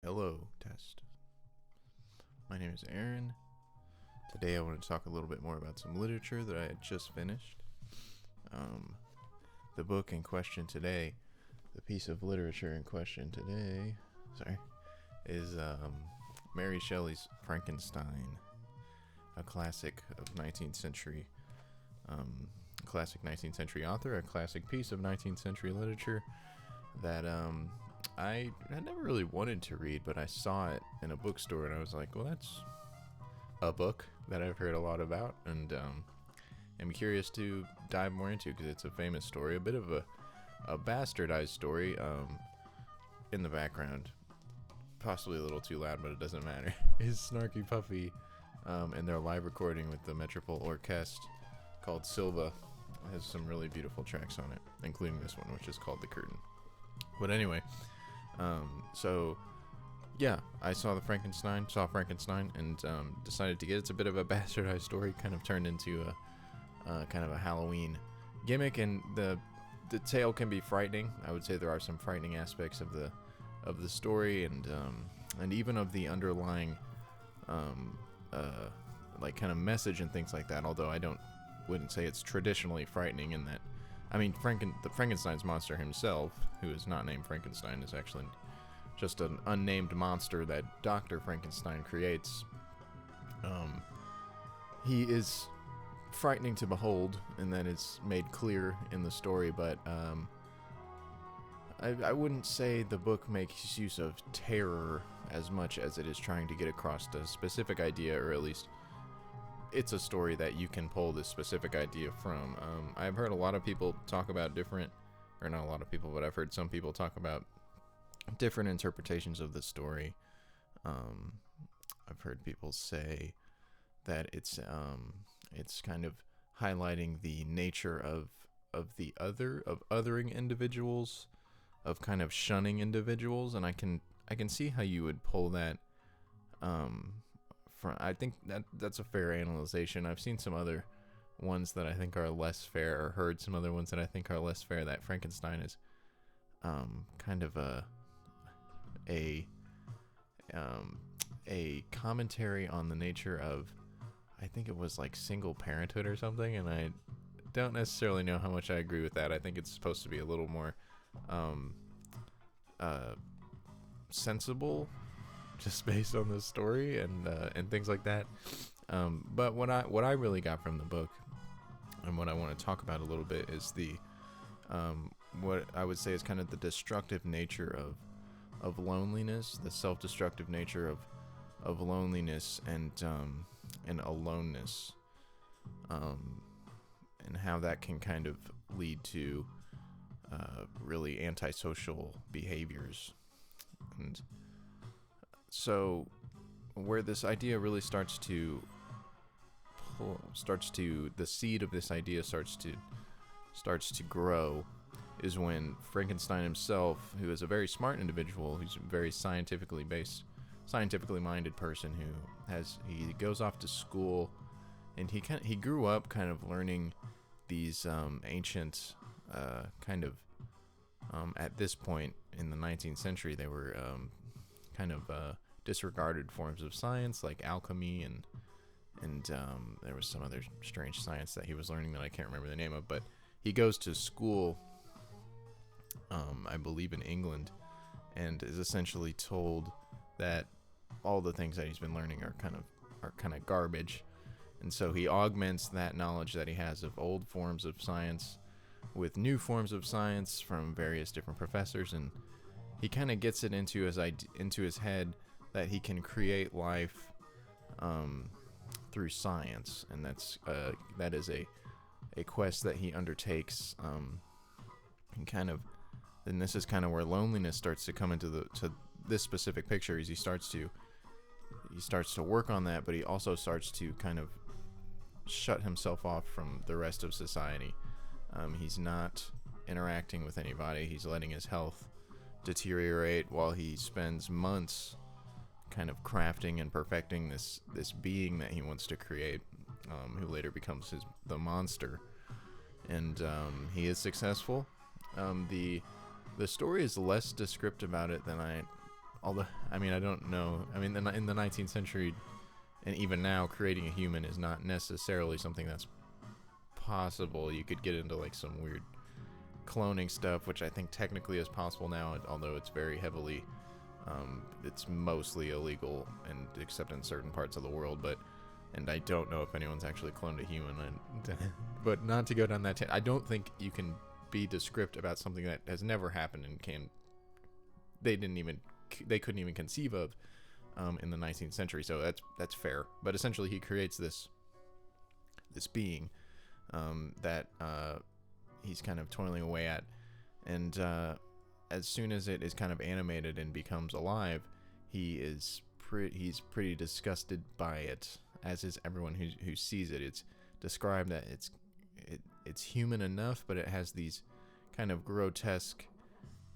Hello, test. My name is Aaron. Today I want to talk a little bit more about some literature that I had just finished. The book in question today, the piece of literature in question today, is Mary Shelley's Frankenstein, a classic of 19th century, classic 19th century author, a classic piece of 19th century literature that I had never really wanted to read, but I saw it in a bookstore and I was like, well, that's a book that I've heard a lot about, and I'm curious to dive more into because it's a famous story, a bit of a bastardized story. In the background, possibly a little too loud, but it doesn't matter, is Snarky Puffy and their live recording with the Metropole Orchestre called Silva. It has some really beautiful tracks on it, including this one, which is called The Curtain. But anyway, I saw Frankenstein, and decided to get it. It's a bit of a bastardized story, kind of turned into a kind of a Halloween gimmick, and the tale can be frightening. I would say there are some frightening aspects of the story, and even of the underlying like kind of message and things like that. Although wouldn't say it's traditionally frightening in that. I mean, Frankenstein's monster himself, who is not named Frankenstein, is actually just an unnamed monster that Dr. Frankenstein creates. He is frightening to behold, and that is made clear in the story, but I wouldn't say the book makes use of terror as much as it is trying to get across a specific idea, or at least it's a story that you can pull this specific idea from. I've heard a lot of people talk about not a lot of people, but I've heard some people talk about different interpretations of the story. I've heard people say that it's kind of highlighting the nature of othering individuals, of kind of shunning individuals, and I can see how you would pull that. I think that's a fair analyzation. I've seen some other ones that I think are less fair, or heard some other ones that I think are less fair, that Frankenstein is kind of a commentary on the nature of, I think it was like single parenthood or something, and I don't necessarily know how much I agree with that. I think it's supposed to be a little more sensible, just based on the story and things like that. But what I really got from the book, and what I want to talk about a little bit, is the what I would say is kind of the destructive nature of loneliness, the self-destructive nature of loneliness and aloneness, and how that can kind of lead to really antisocial behaviors. And so where this idea really the seed of this idea starts to grow is when Frankenstein himself, who is a very smart individual, who's a very scientifically minded person, he goes off to school, and he grew up kind of learning these ancient at this point in the 19th century, they were kind of disregarded forms of science like alchemy, and there was some other strange science that he was learning that I can't remember the name of. But he goes to school, I believe in England, and is essentially told that all the things that he's been learning are kind of garbage, and so he augments that knowledge that he has of old forms of science with new forms of science from various different professors, and he kind of gets it into his head that he can create life through science, and that is a quest that he undertakes, and this is kind of where loneliness starts to come into this specific picture. Is he starts to work on that, but he also starts to kind of shut himself off from the rest of society. He's not interacting with anybody. He's letting his health deteriorate while he spends months kind of crafting and perfecting this being that he wants to create, who later becomes the monster. And he is successful. The story is less descriptive about it than although I mean I don't know. I mean in the 19th century, and even now, creating a human is not necessarily something that's possible. You could get into like some weird cloning stuff, which I think technically is possible now, although it's very heavily, it's mostly illegal, and except in certain parts of the world. And I don't know if anyone's actually cloned a human. But not to go down that I don't think you can be descriptive about something that has never happened and they couldn't even conceive of in the 19th century. So that's fair. But essentially, he creates this being that he's kind of toiling away at, and as soon as it is kind of animated and becomes alive, he's pretty disgusted by it, as is everyone who sees it. It's described that it's human enough, but it has these kind of grotesque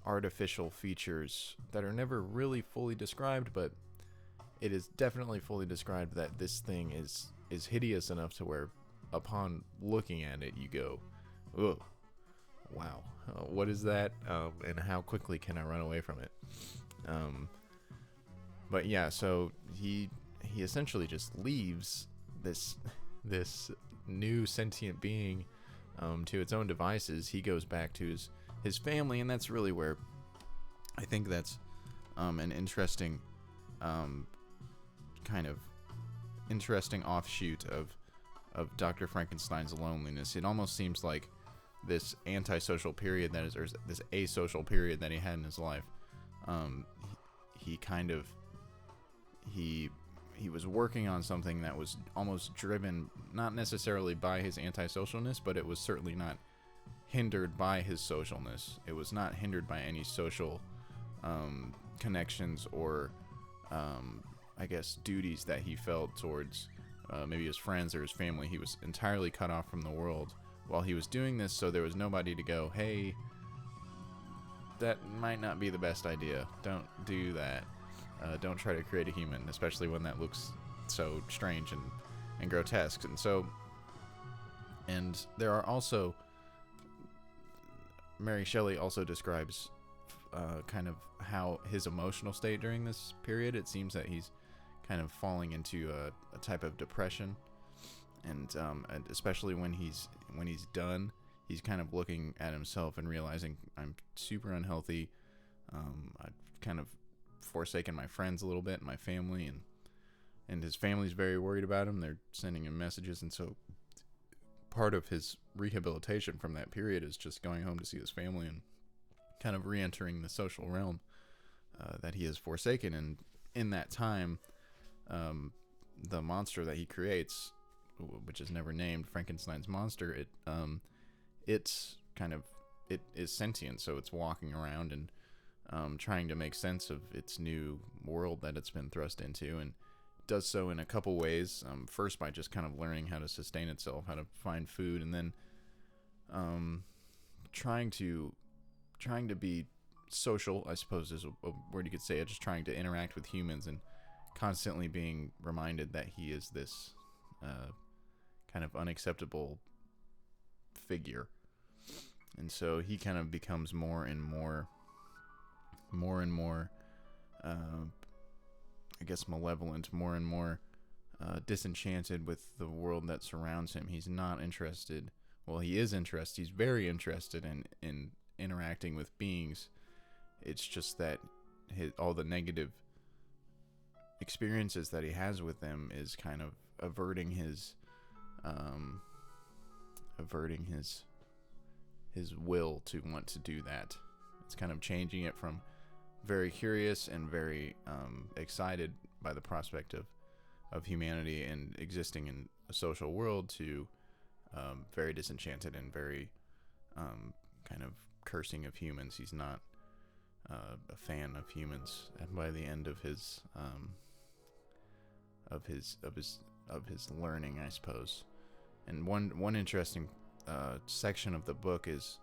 artificial features that are never really fully described, but it is definitely fully described that this thing is hideous enough to where upon looking at it you go, oh wow, what is that, and how quickly can I run away from it? But yeah, so he essentially just leaves this new sentient being to its own devices. He goes back to his family, and that's really where I think that's an interesting kind of interesting offshoot of Dr. Frankenstein's Aloneness. It almost seems like this antisocial period or this asocial period that he had in his life. He was working on something that was almost driven not necessarily by his antisocialness, but it was certainly not hindered by his socialness. It was not hindered by any social connections or I guess duties that he felt towards maybe his friends or his family. He was entirely cut off from the world while he was doing this, so there was nobody to go, hey, that might not be the best idea. Don't do that. Don't try to create a human, especially when that looks so strange and grotesque. And there are also, Mary Shelley also describes kind of how his emotional state during this period. It seems that he's kind of falling into a type of depression, and especially when he's done, he's kind of looking at himself and realizing, I'm super unhealthy. I've kind of forsaken my friends a little bit, my family, and his family's very worried about him. They're sending him messages, and so part of his rehabilitation from that period is just going home to see his family and kind of re-entering the social realm that he has forsaken. And in that time, the monster that he creates, which is never named, Frankenstein's monster, it is sentient, so it's walking around and trying to make sense of its new world that it's been thrust into, and does so in a couple ways. First, by just kind of learning how to sustain itself, how to find food, and then trying to be social, I suppose is a word you could say. Just trying to interact with humans and constantly being reminded that he is this kind of unacceptable figure. And so he kind of becomes more and more I guess malevolent, more and more disenchanted with the world that surrounds him. He's not interested, well, he is interested, he's very interested in interacting with beings. It's just that all the negative experiences that he has with them is kind of averting his will to want to do that. It's kind of changing it from very curious and very excited by the prospect of humanity and existing in a social world to very disenchanted and very kind of cursing of humans. He's not a fan of humans, and by the end of his learning, I suppose. And one interesting section of the book is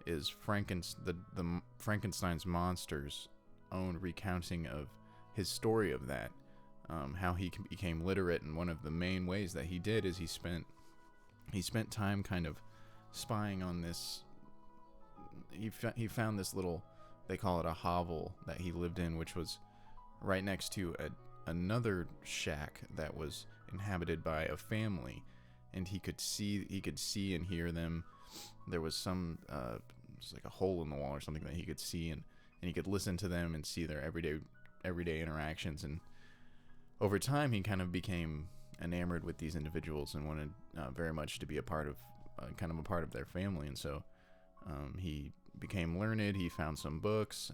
the Frankenstein's monster's own recounting of his story of that, how he became literate, and one of the main ways that he did is he spent time kind of spying on this. He found this little, they call it a hovel, that he lived in, which was right next to another shack that was inhabited by a family, and he could see and hear them. There was some it was like a hole in the wall or something that he could see, and he could listen to them and see their everyday interactions. And over time, he kind of became enamored with these individuals and wanted very much to be a part of a part of their family. And so he became learned. He found some books,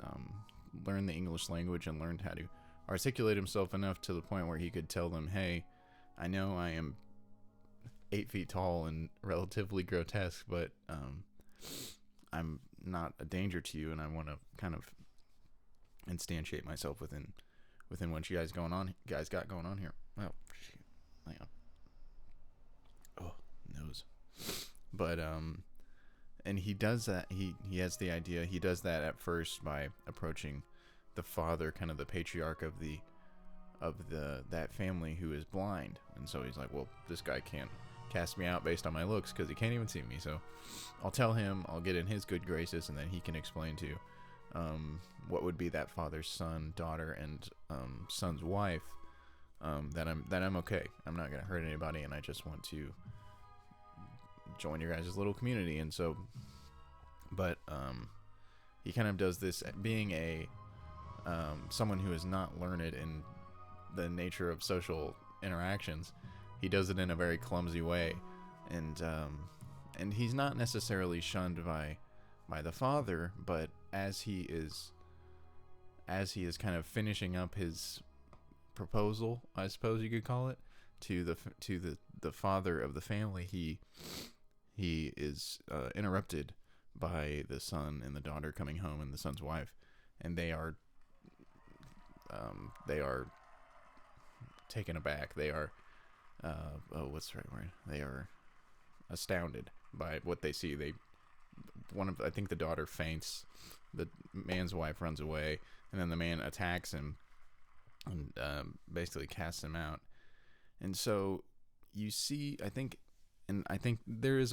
learned the English language, and learned how to articulate himself enough to the point where he could tell them, hey, I know I am 8 feet tall and relatively grotesque, but I'm not a danger to you, and I want to kind of instantiate myself within what you guys got going on here. Oh, shoot. Hang on. Oh, nose. But and he does that. He has the idea. He does that at first by approaching the father, kind of the patriarch of that family, who is blind. And so he's like, well, this guy can't cast me out based on my looks because he can't even see me. So I'll tell him, I'll get in his good graces, and then he can explain to what would be that father's son, daughter, and son's wife, that I'm okay. I'm not gonna hurt anybody, and I just want to join your guys' little community. And so, but he kind of does this being a someone who is not learned in the nature of social interactions. He does it in a very clumsy way, and he's not necessarily shunned by the father, but as he is kind of finishing up his proposal, I suppose you could call it, to the father of the family, he is interrupted by the son and the daughter coming home, and the son's wife, and they are taken aback. They are what's the right word? They are astounded by what they see. I think the daughter faints, the man's wife runs away, and then the man attacks him and basically casts him out. And so you see, I think there is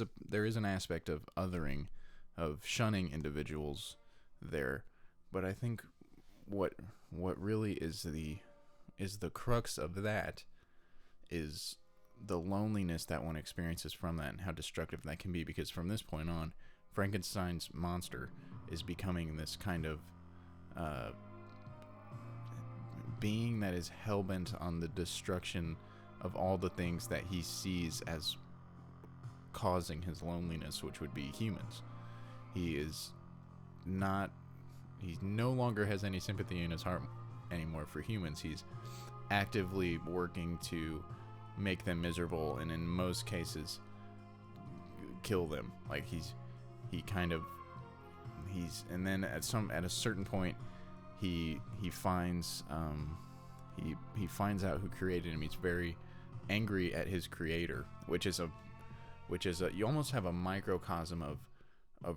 an aspect of othering, of shunning individuals there, but I think what really is the crux of that is the loneliness that one experiences from that, and how destructive that can be, because from this point on, Frankenstein's monster is becoming this kind of being that is hell-bent on the destruction of all the things that he sees as causing his loneliness, which would be humans. He no longer has any sympathy in his heart anymore for humans. He's actively working to make them miserable, and in most cases kill them. Like and then at a certain point he finds out who created him. He's very angry at his creator, which is you almost have a microcosm of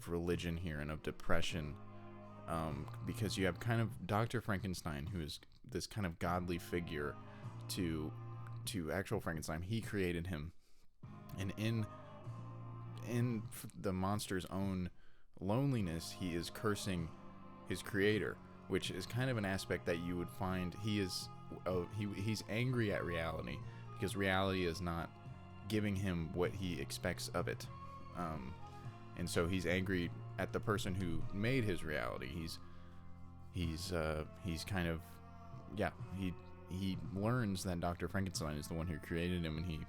religion here, and of depression, because you have kind of Dr. Frankenstein, who is this kind of godly figure to actual Frankenstein. He created him, and in the monster's own loneliness, he is cursing his creator, which is kind of an aspect that you would find he's angry at reality, because reality is not giving him what he expects of it, and so he's angry at the person who made his reality. He's kind of, yeah, he learns that Dr. Frankenstein is the one who created him, and he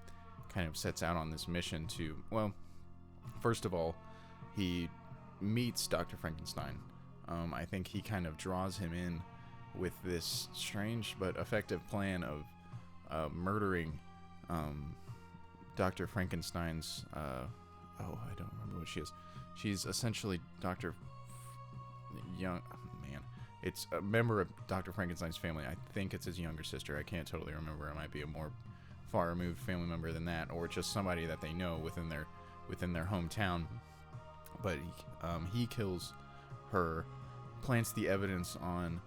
kind of sets out on this mission to, well, first of all, he meets Dr. Frankenstein. I think he kind of draws him in with this strange but effective plan of murdering Dr. Frankenstein's, I don't remember what she is. She's essentially Dr. Young, man. It's a member of Dr. Frankenstein's family. I think it's his younger sister. I can't totally remember. It might be a more far removed family member than that, or just somebody that they know within their hometown. But he kills her, plants the evidence on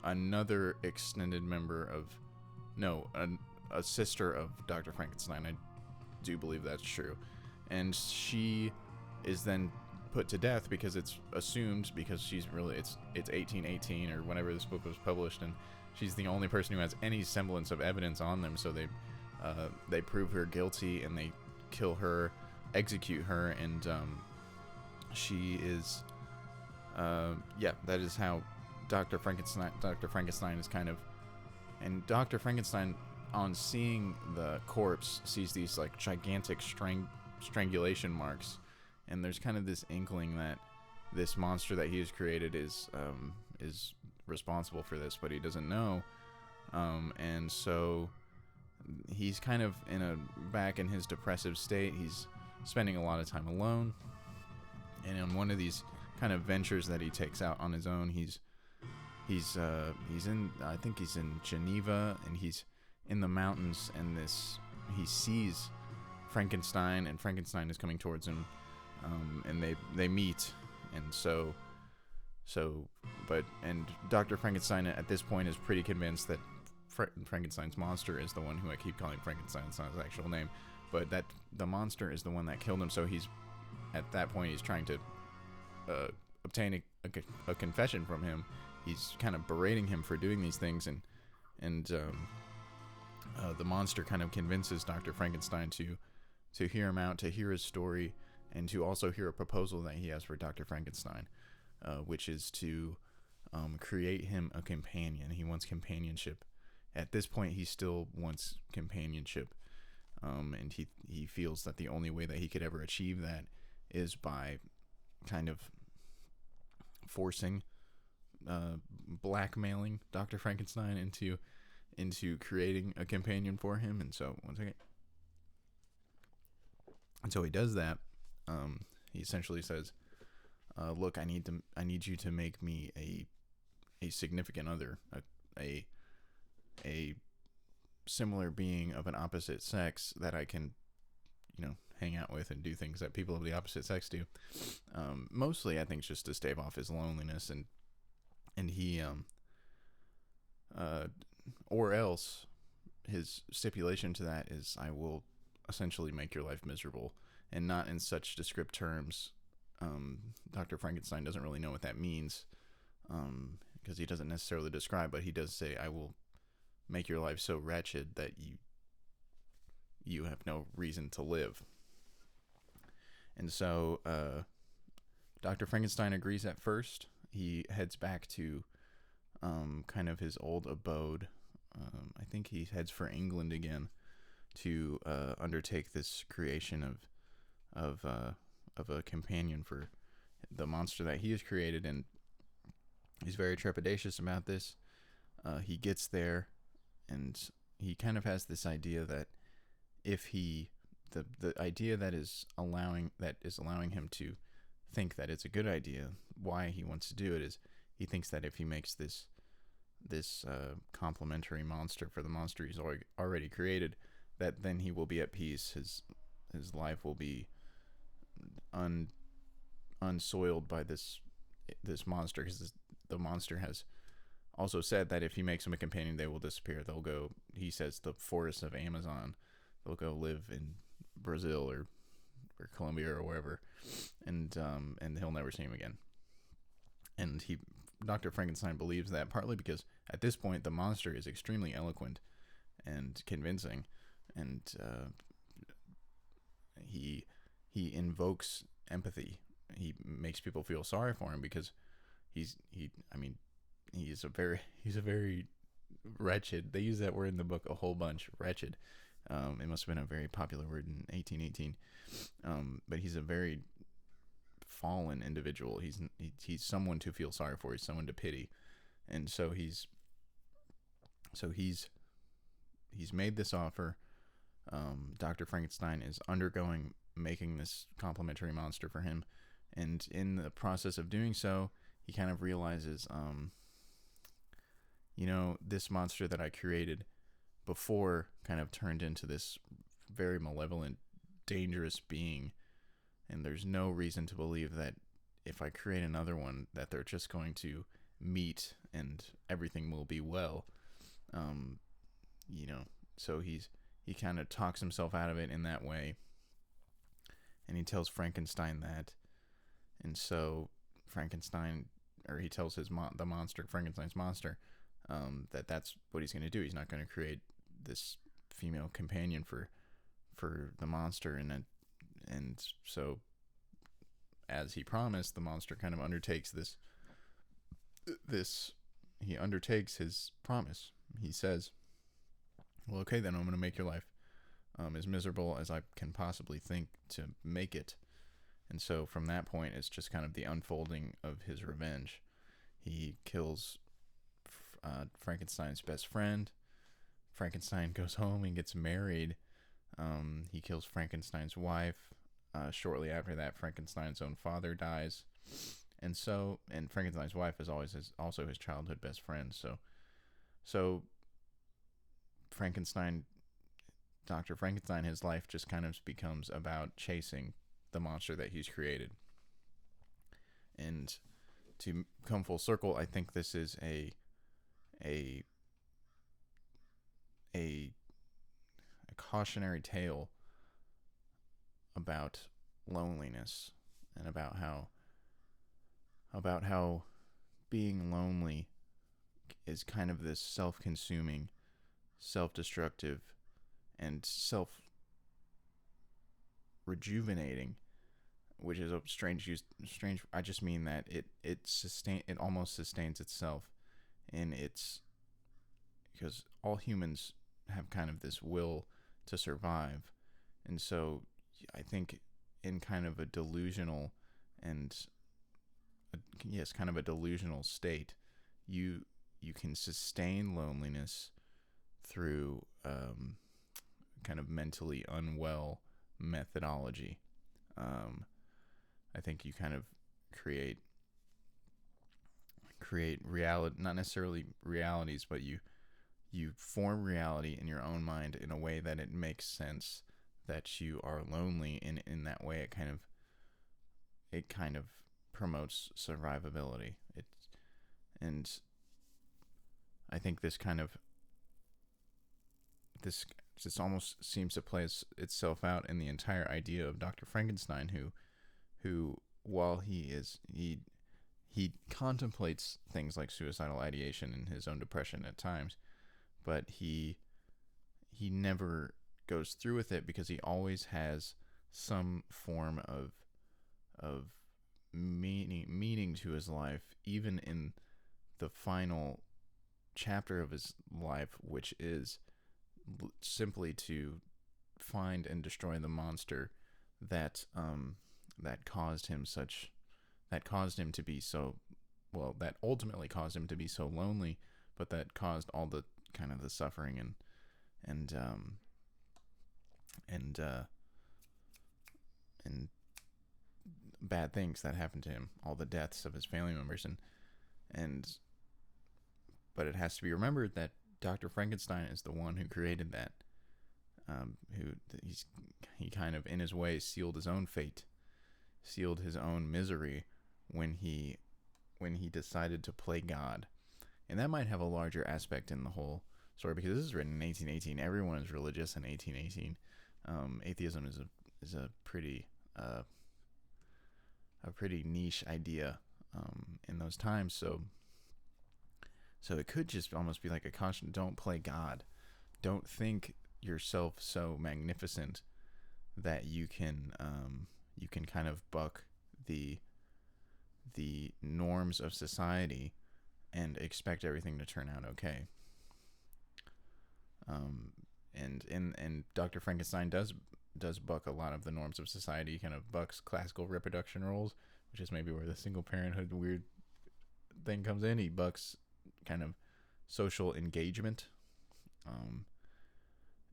another extended member of, a sister of Dr. Frankenstein. I do believe that's true. And she is then put to death, because it's assumed, because she's really, it's 1818 or whenever this book was published, and she's the only person who has any semblance of evidence on them. So they prove her guilty and they kill her, execute her, and she is that is how Dr. Frankenstein is kind of, and Dr. Frankenstein, on seeing the corpse, sees these like gigantic strangulation marks, and there's kind of this inkling that this monster that he has created is responsible for this, but he doesn't know, and so he's kind of back in his depressive state. He's spending a lot of time alone, and in one of these kind of ventures that he takes out on his own, he's in, I think he's in Geneva, and he's in the mountains, and he sees Frankenstein, and Frankenstein is coming towards him, and they meet, and and Dr. Frankenstein at this point is pretty convinced that Frankenstein's monster is the one who I keep calling Frankenstein. It's not his actual name, but that the monster is the one that killed him. So he's, at that point, he's trying to obtain a confession from him. He's kind of berating him for doing these things, and the monster kind of convinces Dr. Frankenstein to hear him out, to hear his story, and to also hear a proposal that he has for Dr. Frankenstein, which is to create him a companion. He wants companionship. At this point, he still wants companionship, and he feels that the only way that he could ever achieve that is by kind of forcing, blackmailing Dr. Frankenstein into creating a companion for him. And so, one second. And so he does that. He essentially says, "Look, I need you to make me a significant other, a similar being of an opposite sex that I can, hang out with and do things that people of the opposite sex do. Mostly, I think, just to stave off his loneliness, and he, or else his stipulation to that is, I will essentially make your life miserable, and not in such descriptive terms. Dr. Frankenstein doesn't really know what that means, because he doesn't necessarily describe, but he does say, I will make your life so wretched that you have no reason to live. And so Dr. Frankenstein agrees at first. He heads back to kind of his old abode. I think he heads for England again to undertake this creation of a companion for the monster that he has created, and he's very trepidatious about this. He gets there, and he kind of has this idea that if the idea that is allowing him to think that it's a good idea, why he wants to do it is he thinks that if he makes this complementary monster for the monster he's already created, that then he will be at peace. His life will be unsoiled by this monster, because the monster has also said that if he makes them a companion, they will disappear. They'll go, he says, the forests of Amazon. They'll go live in Brazil or Colombia or wherever, and he'll never see him again. And Dr. Frankenstein believes that, partly because at this point the monster is extremely eloquent and convincing, and he invokes empathy. He makes people feel sorry for him because he's a very wretched. They use that word in the book a whole bunch. Wretched. It must have been a very popular word in 1818. But he's a very fallen individual. He's someone to feel sorry for. He's someone to pity. And so he's made this offer. Dr. Frankenstein is making this complementary monster for him, and in the process of doing so, he kind of realizes, this monster that I created before kind of turned into this very malevolent, dangerous being, and there's no reason to believe that if I create another one that they're just going to meet and everything will be well. So he kind of talks himself out of it in that way, and he tells Frankenstein that, and so he tells Frankenstein's monster, that's what he's going to do. He's not going to create this female companion for the monster, and so as he promised, the monster kind of undertakes this he undertakes his promise. He says, well, okay, then I'm going to make your life as miserable as I can possibly think to make it. And so from that point, it's just kind of the unfolding of his revenge. He kills Frankenstein's best friend. Frankenstein goes home and gets married. He kills Frankenstein's wife. Shortly after that, Frankenstein's own father dies. And Frankenstein's wife is also his childhood best friend. So Dr. Frankenstein, his life just kind of becomes about chasing the monster that he's created. And to come full circle, I think this is a cautionary tale about loneliness, and about how being lonely is kind of this self-consuming, self-destructive, and self-rejuvenating, which is a strange. I just mean that it almost sustains itself, and because all humans have kind of this will to survive, and so I think in kind of a delusional state, you can sustain loneliness through kind of mentally unwell methodology. I think you kind of create reality, not necessarily realities, but you form reality in your own mind in a way that it makes sense that you are lonely, and in that way it kind of promotes survivability. And I think this almost seems to play itself out in the entire idea of Dr. Frankenstein, who while he contemplates things like suicidal ideation and his own depression at times, but he never goes through with it, because he always has some form of meaning to his life, even in the final chapter of his life, which is simply to find and destroy the monster that ultimately caused him to be so lonely, but that caused all the kind of the suffering and bad things that happened to him, all the deaths of his family members, but it has to be remembered that Dr. Frankenstein is the one who created that, he kind of in his way sealed his own fate, sealed his own misery when he decided to play God. And that might have a larger aspect in the whole story, because this is written in 1818. Everyone is religious in 1818. Atheism is a pretty niche idea in those times. So it could just almost be like a caution: don't play God. Don't think yourself so magnificent that you can kind of buck the norms of society and expect everything to turn out okay. And Dr. Frankenstein does buck a lot of the norms of society. He kind of bucks classical reproduction roles, which is maybe where the single parenthood weird thing comes in. He bucks kind of social engagement,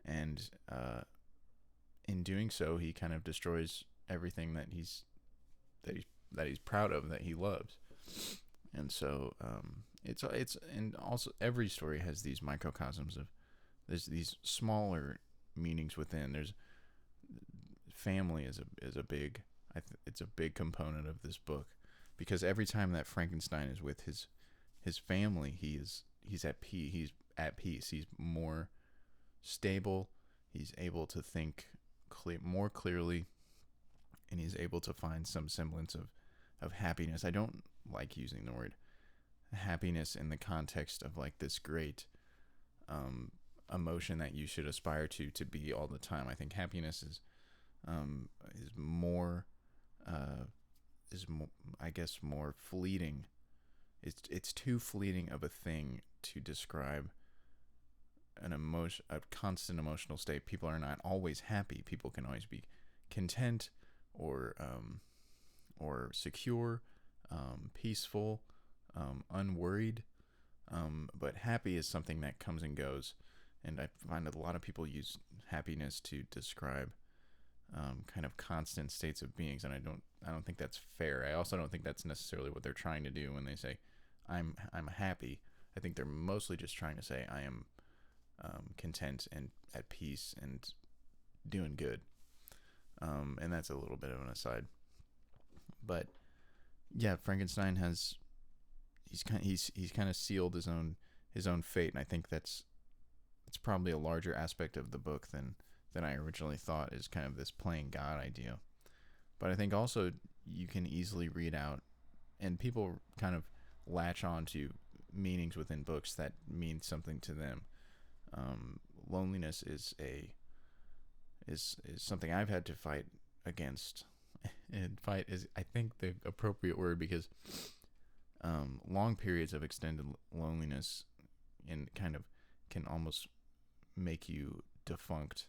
and in doing so, he kind of destroys everything that he's proud of, that he loves. And so it's and also every story has these microcosms of these smaller meanings within. There's family is a big it's a big component of this book, because every time that Frankenstein is with his family, he's at peace. He's more stable. He's able to think more clearly, and he's able to find some semblance of happiness. I don't like using the word happiness in the context of like this great emotion that you should aspire to be all the time. I think happiness is more I guess more fleeting. It's too fleeting of a thing to describe a constant emotional state. People are not always happy. People can always be content or secure, peaceful, unworried. But happy is something that comes and goes, and I find that a lot of people use happiness to describe kind of constant states of beings, and I don't think that's fair. I also don't think that's necessarily what they're trying to do when they say I'm happy. I think they're mostly just trying to say I am content and at peace and doing good. And that's a little bit of an aside. But yeah, Frankenstein he's kind of sealed his own fate, and I think it's probably a larger aspect of the book than I originally thought, is kind of this playing God idea. But I think also you can easily read out, and people kind of latch on to meanings within books that mean something to them. Loneliness is something I've had to fight against, and fight is, I think, the appropriate word, because long periods of extended loneliness kind of can almost make you defunct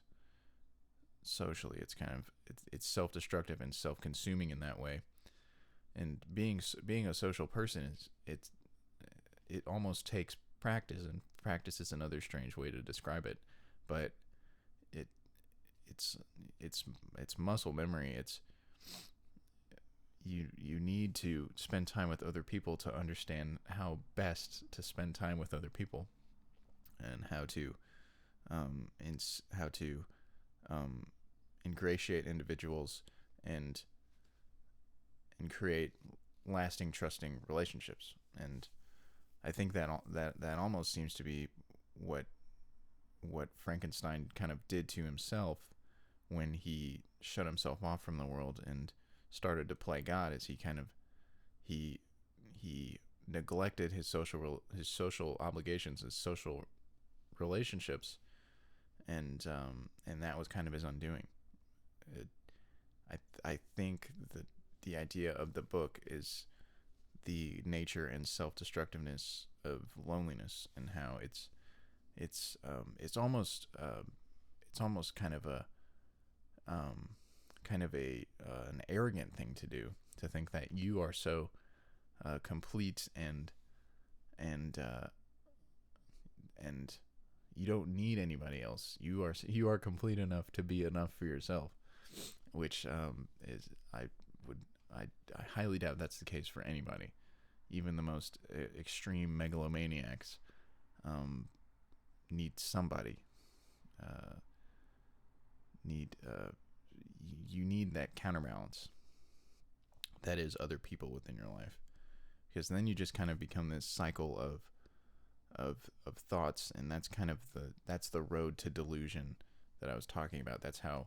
socially. It's kind of it's self-destructive and self-consuming in that way. And being a social person it almost takes practice, and practice is another strange way to describe it, but it's muscle memory. It's you need to spend time with other people to understand how best to spend time with other people, and how to ingratiate individuals and create lasting, trusting relationships. And I think that almost seems to be what Frankenstein kind of did to himself when he shut himself off from the world and started to play God. Is he neglected his social obligations, his social relationships, and that was kind of his undoing. I think that the idea of the book is the nature and self-destructiveness of loneliness, and how it's almost kind of an arrogant thing to do, to think that you are so complete and you don't need anybody else. You are complete enough to be enough for yourself, which is I highly doubt that's the case for anybody. Even the most extreme megalomaniacs need somebody. You need that counterbalance that is other people within your life, because then you just kind of become this cycle of thoughts, and that's kind of that's the road to delusion that I was talking about. That's how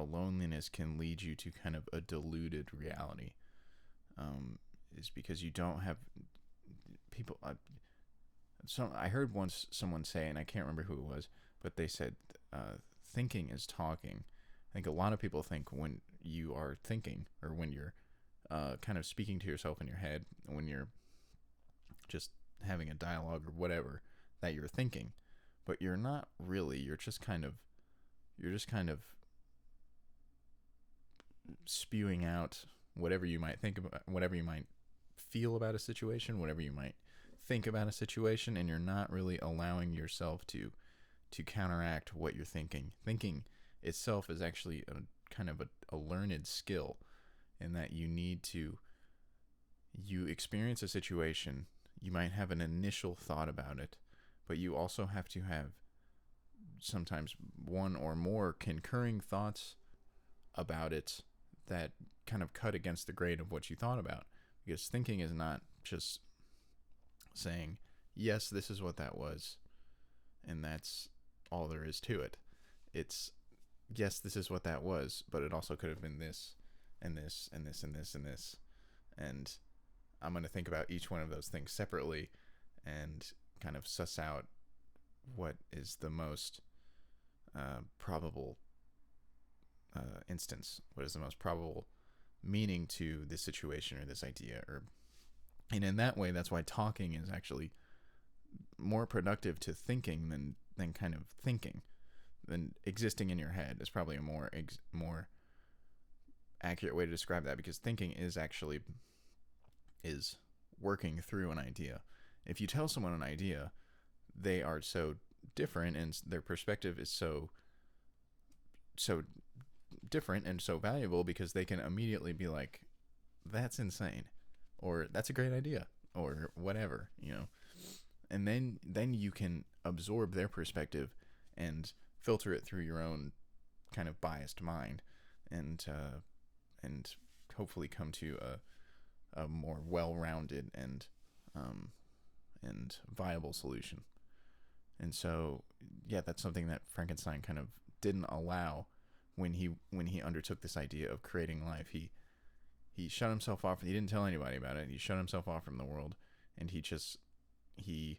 loneliness can lead you to kind of a deluded reality, is because you don't have people. I heard once someone say, and I can't remember who it was, but they said thinking is talking. I think a lot of people think when you are thinking, or when you're kind of speaking to yourself in your head, when you're just having a dialogue or whatever, that you're thinking, but you're not really. You're just kind of spewing out whatever you might think about, whatever you might feel about a situation, whatever you might think about a situation, and you're not really allowing yourself to counteract what you're thinking. Thinking itself is actually a kind of a learned skill, in that you experience a situation, you might have an initial thought about it, but you also have to have sometimes one or more concurring thoughts about it that kind of cut against the grain of what you thought about. Because thinking is not just saying, yes, this is what that was, and that's all there is to it. It's, yes, this is what that was, but it also could have been this and this and this and this and this. And I'm going to think about each one of those things separately and kind of suss out what is the most probable instance, what is the most probable meaning to this situation or this idea. And in that way, that's why talking is actually more productive to thinking than kind of thinking. Than existing in your head is probably a more accurate way to describe that, because thinking is working through an idea. If you tell someone an idea, they are so different and their perspective is so different and so valuable, because they can immediately be like, that's insane, or that's a great idea, or whatever, and then you can absorb their perspective and filter it through your own kind of biased mind, and hopefully come to a more well-rounded and viable solution. And so, yeah, that's something that Frankenstein kind of didn't allow when he undertook this idea of creating life. He shut himself off. He didn't tell anybody about it. He shut himself off from the world, and he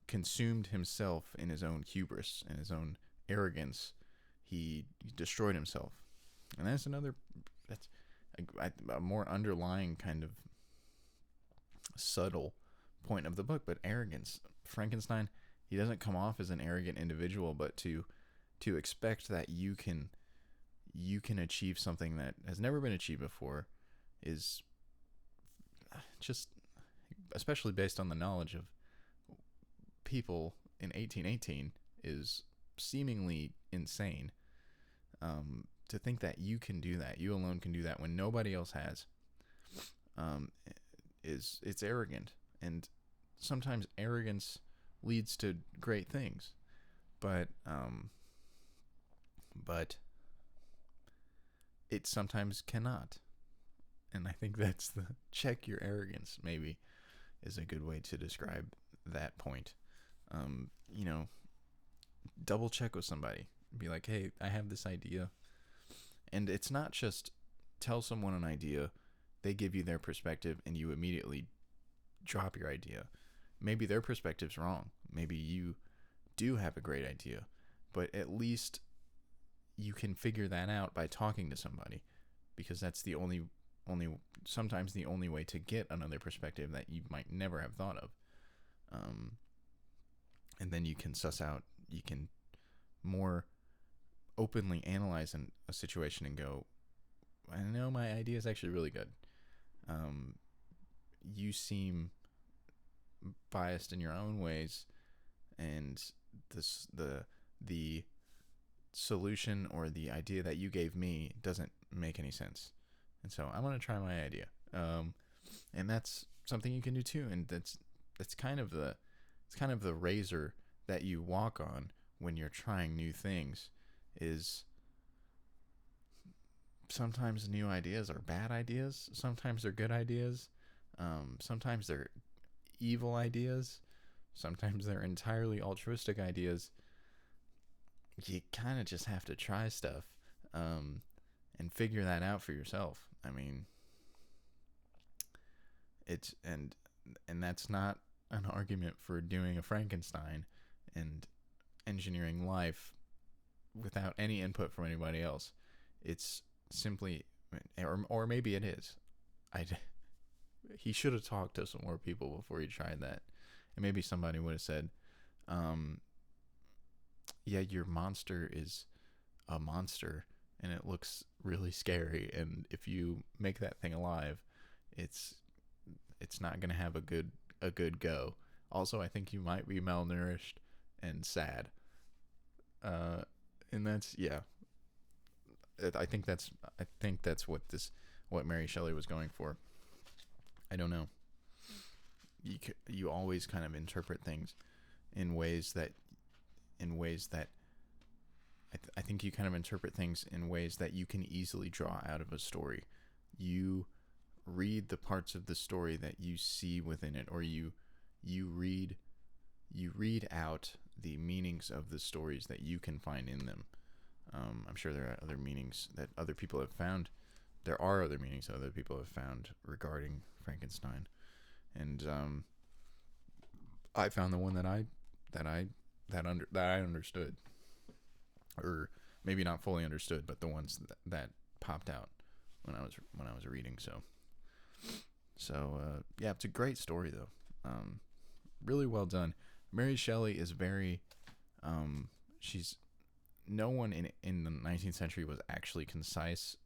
consumed himself in his own hubris and his own arrogance. He destroyed himself, and that's a more underlying kind of subtle point of the book. But arrogance, Frankenstein, he doesn't come off as an arrogant individual, but to expect that you can achieve something that has never been achieved before is just, especially based on the knowledge of people in 1818, is seemingly insane. To think that you can do that, you alone can do that when nobody else has, it's arrogant. And sometimes arrogance leads to great things, but it sometimes cannot. And I think that's the check your arrogance, maybe, is a good way to describe that point. Double check with somebody. Be like, hey, I have this idea. And it's not just tell someone an idea, they give you their perspective, and you immediately drop your idea. Maybe their perspective's wrong. Maybe you do have a great idea, but at least you can figure that out by talking to somebody, because that's the sometimes the only way to get another perspective that you might never have thought of. And then you can suss out, you can more openly analyze a situation and go, I know my idea is actually really good. You seem biased in your own ways, and the solution or the idea that you gave me doesn't make any sense. And so I'm going to try my idea. And that's something you can do too. And that's kind of the razor that you walk on when you're trying new things. Is sometimes new ideas are bad ideas. Sometimes they're good ideas. Sometimes they're evil ideas. Sometimes they're entirely altruistic ideas. You kind of just have to try stuff and figure that out for yourself. I mean, it's and that's not an argument for doing a Frankenstein and engineering life without any input from anybody else. It's simply, or maybe it is. He should have talked to some more people before he tried that, and maybe somebody would have said, yeah, your monster is a monster and it looks really scary, and if you make that thing alive, it's not going to have a good go. Also, I think you might be malnourished and sad. And that's, yeah, I think that's what Mary Shelley was going for. I don't know. You always kind of interpret things in ways that I think you kind of interpret things in ways that you can easily draw out of a story. You read the parts of the story that you see within it, or you read out the meanings of the stories that you can find in them. I'm sure there are other meanings that other people have found. There are other meanings that other people have found regarding Frankenstein. and I found the one that I understood, or maybe not fully understood, but the ones that popped out when I was reading. So yeah, it's a great story though. Really well done. Mary Shelley is very she's no one in the 19th century was actually concise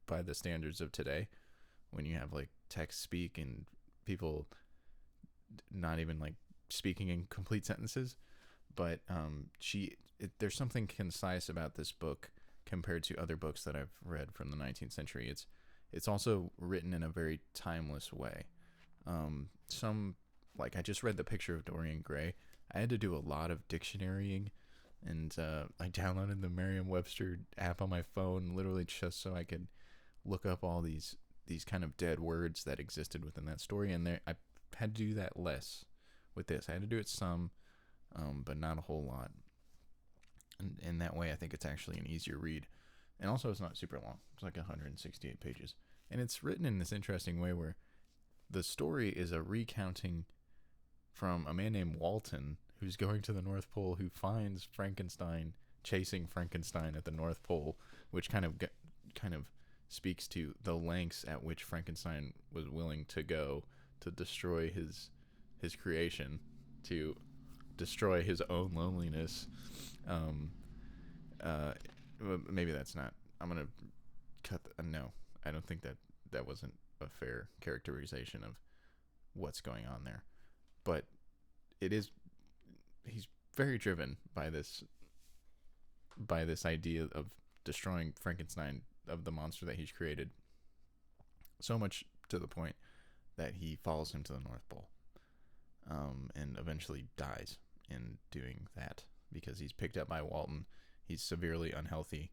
by the standards of today, when you have like text speak and people not even like speaking in complete sentences. But there's something concise about this book compared to other books that I've read from the 19th century. It's also written in a very timeless way. Some like I just read The Picture of Dorian Gray. I had to do a lot of dictionarying, and I downloaded the Merriam-Webster app on my phone literally just so I could look up all these kind of dead words that existed within that story. And I had to do that less with this. I had to do it some, but not a whole lot. And in that way, I think it's actually an easier read. And also, it's not super long. It's like 168 pages. And it's written in this interesting way where the story is a recounting from a man named Walton, who's going to the North Pole, who finds Frankenstein chasing Frankenstein at the North Pole, which kind of speaks to the lengths at which Frankenstein was willing to go to destroy his creation, to destroy his own loneliness. Maybe that's not. I'm gonna cut. No, I don't think that wasn't a fair characterization of what's going on there. But it is. He's very driven by this idea of destroying Frankenstein, of the monster that he's created. So much to the point that he follows him to the North Pole, and eventually dies in doing that because he's picked up by Walton. He's severely unhealthy.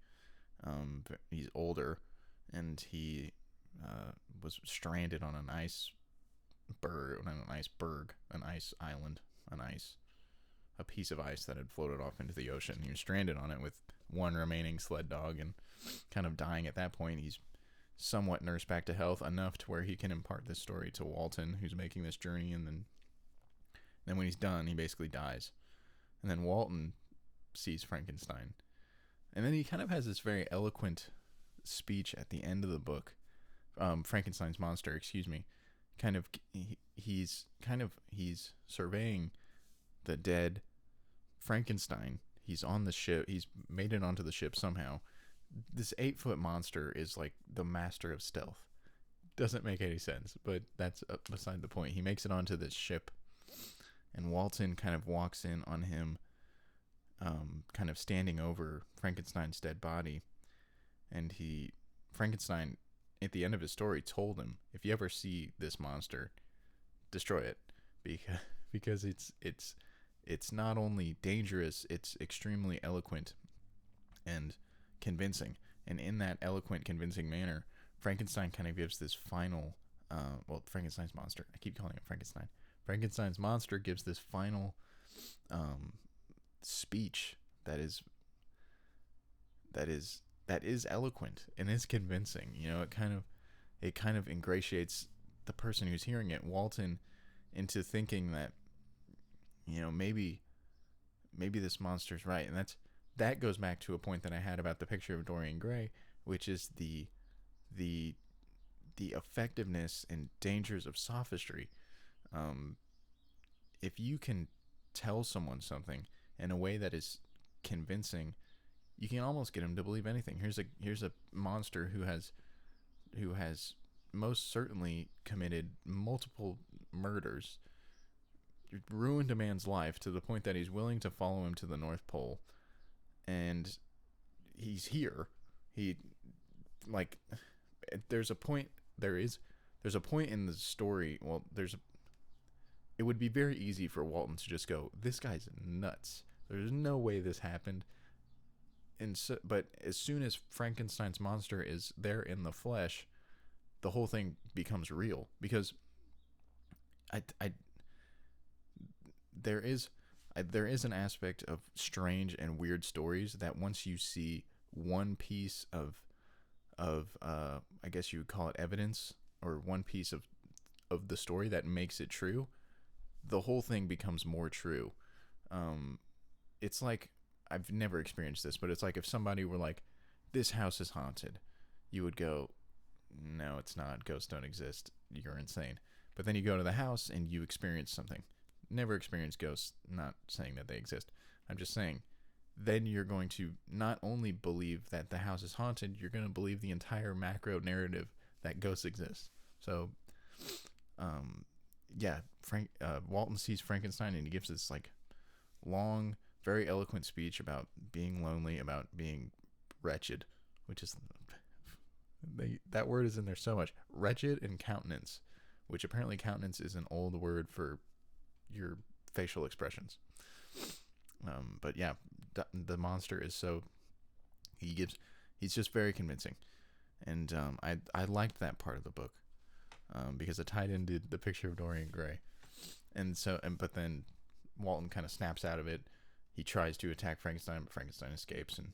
He's older, and he was stranded on an ice island, a piece of ice that had floated off into the ocean. He was stranded on it with one remaining sled dog and kind of dying at that point. He's somewhat nursed back to health enough to where he can impart this story to Walton, who's making this journey, and then when he's done, he basically dies. And then Walton sees Frankenstein. And then he kind of has this very eloquent speech at the end of the book. Frankenstein's monster, excuse me. He's surveying the dead Frankenstein. He's on the ship. He's made it onto the ship somehow. This 8-foot monster is like the master of stealth. Doesn't make any sense, but that's beside the point. He makes it onto this ship, and Walton kind of walks in on him, kind of standing over Frankenstein's dead body. And Frankenstein, at the end of his story, told him, if you ever see this monster, destroy it, because it's not only dangerous, it's extremely eloquent and convincing. And in that eloquent, convincing manner, Frankenstein kind of gives this final, Frankenstein's monster, I keep calling it Frankenstein. Frankenstein's monster gives this final speech that is eloquent and is convincing. You know, it kind of ingratiates the person who's hearing it, Walton, into thinking that, you know, maybe this monster's right. And that goes back to a point that I had about The Picture of Dorian Gray, which is the effectiveness and dangers of sophistry. If you can tell someone something in a way that is convincing, you can almost get him to believe anything. Here's a monster who has most certainly committed multiple murders, ruined a man's life to the point that he's willing to follow him to the North Pole, and he's here. There's a point in the story. Well, it would be very easy for Walton to just go, this guy's nuts. There's no way this happened. But as soon as Frankenstein's monster is there in the flesh, the whole thing becomes real, because there is an aspect of strange and weird stories that once you see one piece of I guess you would call it evidence, or one piece of of the story that makes it true, the whole thing becomes more true. It's like, I've never experienced this, but it's like if somebody were like, this house is haunted, you would go, no, it's not. Ghosts don't exist. You're insane. But then you go to the house and you experience something. Never experienced ghosts, not saying that they exist. I'm just saying, then you're going to not only believe that the house is haunted, you're going to believe the entire macro narrative that ghosts exist. So, yeah, Walton sees Frankenstein and he gives this like long, very eloquent speech about being lonely, about being wretched, which is that word is in there so much. Wretched and countenance, which apparently countenance is an old word for your facial expressions. But yeah, the monster is so he's just very convincing, and I liked that part of the book because it tied into the picture of Dorian Gray, but then Walton kind of snaps out of it. He tries to attack Frankenstein, but Frankenstein escapes and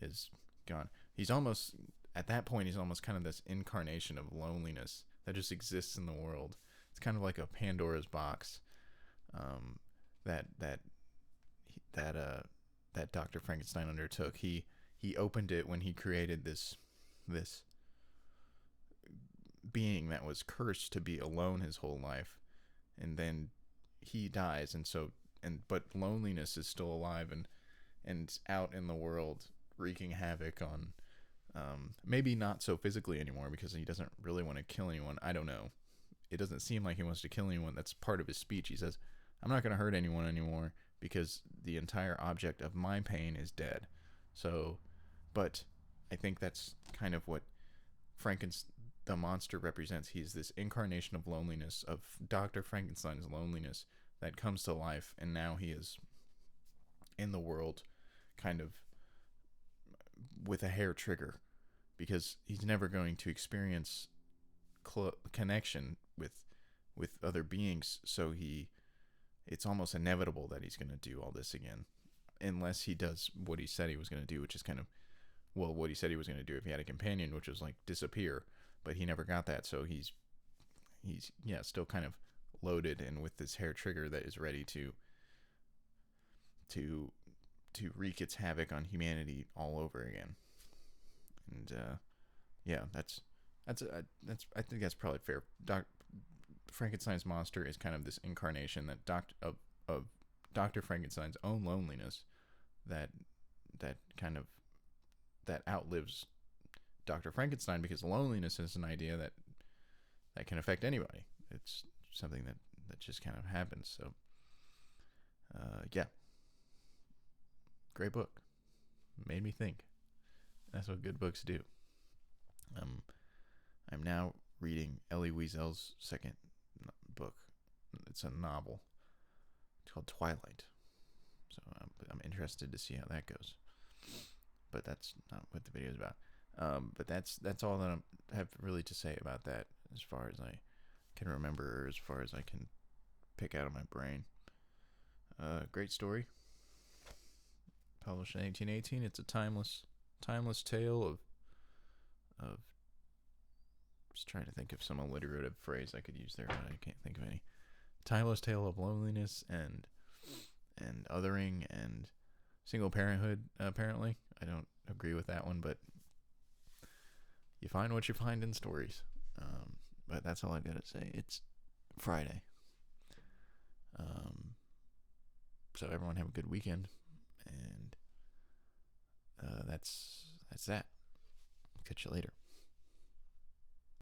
is gone. He's almost at that point he's almost kind of this incarnation of loneliness that just exists in the world. It's kind of like a Pandora's box that Dr. Frankenstein undertook. He opened it when he created this being that was cursed to be alone his whole life, and then he dies, but loneliness is still alive and out in the world wreaking havoc on maybe not so physically anymore because he doesn't really want to kill anyone. I don't know. It doesn't seem like he wants to kill anyone. That's part of his speech. He says, I'm not going to hurt anyone anymore because the entire object of my pain is dead. So, but I think that's kind of what the monster represents. He's this incarnation of loneliness, of Dr. Frankenstein's loneliness that comes to life, and now he is in the world kind of with a hair trigger because he's never going to experience connection with other beings, so it's almost inevitable that he's going to do all this again unless he does what he said he was going to do, which is kind of what he said he was going to do if he had a companion, which was like disappear, but he never got that. So he's still kind of loaded and with this hair trigger that is ready to wreak its havoc on humanity all over again. And I think that's probably fair. Frankenstein's monster is kind of this incarnation of Dr. Frankenstein's own loneliness that outlives Dr. Frankenstein, because loneliness is an idea that can affect anybody. It's something that just kind of happens. So yeah, great book. Made me think. That's what good books do. I'm now reading Elie Wiesel's second book. It's a novel. It's called Twilight. So I'm interested to see how that goes. But that's not what the video is about. But that's all that I have really to say about that, as far as I can remember, or as far as I can pick out of my brain. Great story. Published in 1818. It's a timeless tale of just trying to think of some alliterative phrase I could use there, but I can't think of any. Timeless tale of loneliness and othering and single parenthood. Apparently, I don't agree with that one, but you find what you find in stories. But that's all I gotta say. It's Friday. So everyone have a good weekend, and that's that. Catch you later.